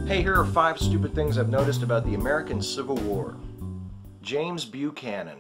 Hey, here are 5 stupid things I've noticed about the American Civil War. James Buchanan.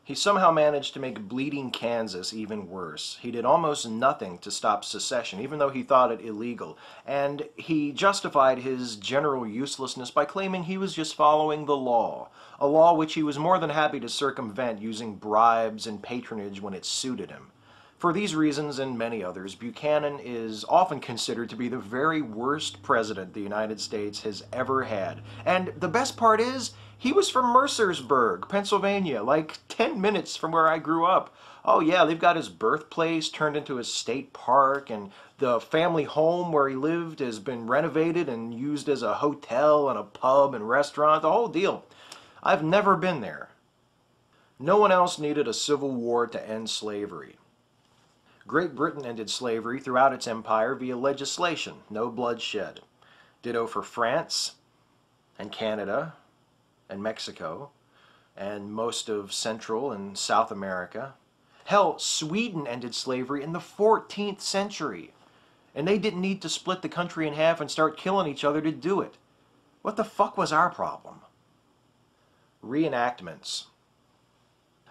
He somehow managed to make bleeding Kansas even worse. He did almost nothing to stop secession, even though he thought it illegal. And he justified his general uselessness by claiming he was just following the law. A law which he was more than happy to circumvent using bribes and patronage when it suited him. For these reasons and many others, Buchanan is often considered to be the very worst president the United States has ever had. And the best part is, he was from Mercersburg, Pennsylvania, like 10 minutes from where I grew up. Oh yeah, they've got his birthplace turned into a state park, and the family home where he lived has been renovated and used as a hotel and a pub and restaurant, the whole deal. I've never been there. No one else needed a civil war to end slavery. Great Britain ended slavery throughout its empire via legislation, no bloodshed. Ditto for France and Canada and Mexico and most of Central and South America. Hell, Sweden ended slavery in the 14th century, and they didn't need to split the country in half and start killing each other to do it. What the fuck was our problem? Reenactments.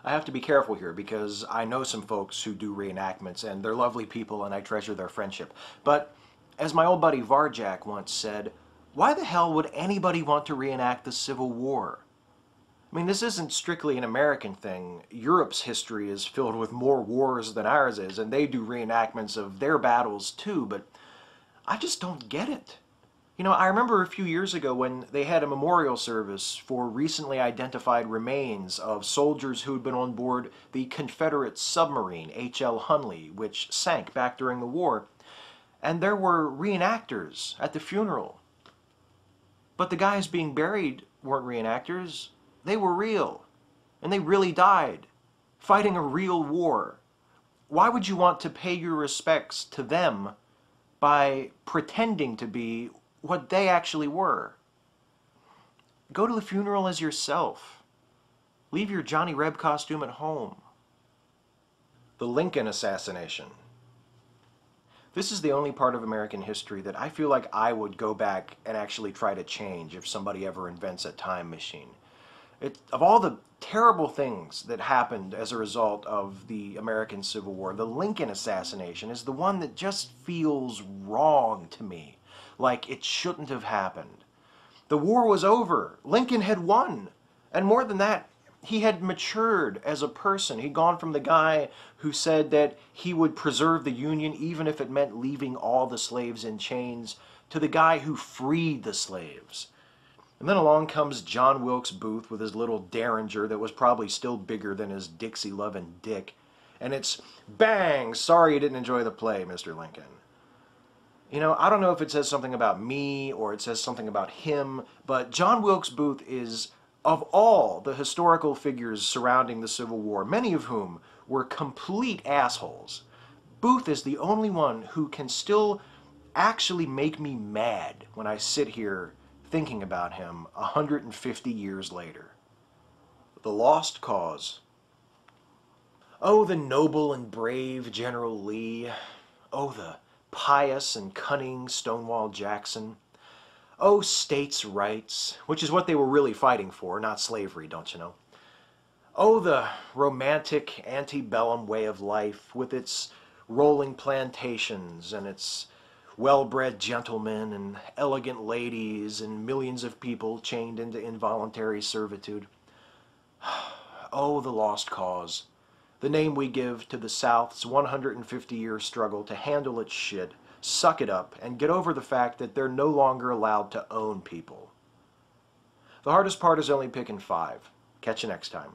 I have to be careful here because I know some folks who do reenactments and they're lovely people and I treasure their friendship. But as my old buddy Varjak once said, why the hell would anybody want to reenact the Civil War? I mean, this isn't strictly an American thing. Europe's history is filled with more wars than ours is, and they do reenactments of their battles too, but I just don't get it. You know, I remember a few years ago when they had a memorial service for recently identified remains of soldiers who had been on board the Confederate submarine H.L. Hunley, which sank back during the war. And there were reenactors at the funeral. But the guys being buried weren't reenactors. They were real. And they really died, fighting a real war. Why would you want to pay your respects to them by pretending to be what they actually were? Go to the funeral as yourself. Leave your Johnny Reb costume at home. The Lincoln Assassination. This is the only part of American history that I feel like I would go back and actually try to change if somebody ever invents a time machine. Of all the terrible things that happened as a result of the American Civil War, the Lincoln Assassination is the one that just feels wrong to me. Like it shouldn't have happened. The war was over. Lincoln had won. And more than that, he had matured as a person. He'd gone from the guy who said that he would preserve the Union even if it meant leaving all the slaves in chains, to the guy who freed the slaves. And then along comes John Wilkes Booth with his little Derringer that was probably still bigger than his Dixie-loving dick. And it's, bang, sorry you didn't enjoy the play, Mr. Lincoln. You know, I don't know if it says something about me or it says something about him, but John Wilkes Booth is, of all the historical figures surrounding the Civil War, many of whom were complete assholes, Booth is the only one who can still actually make me mad when I sit here thinking about him 150 years later. The Lost Cause. Oh, the noble and brave General Lee. Oh, the pious and cunning Stonewall Jackson. Oh, states' rights, which is what they were really fighting for, not slavery, don't you know? Oh, the romantic antebellum way of life with its rolling plantations and its well-bred gentlemen and elegant ladies and millions of people chained into involuntary servitude. Oh, the Lost Cause. The name we give to the South's 150-year struggle to handle its shit, suck it up, and get over the fact that they're no longer allowed to own people. The hardest part is only picking 5. Catch you next time.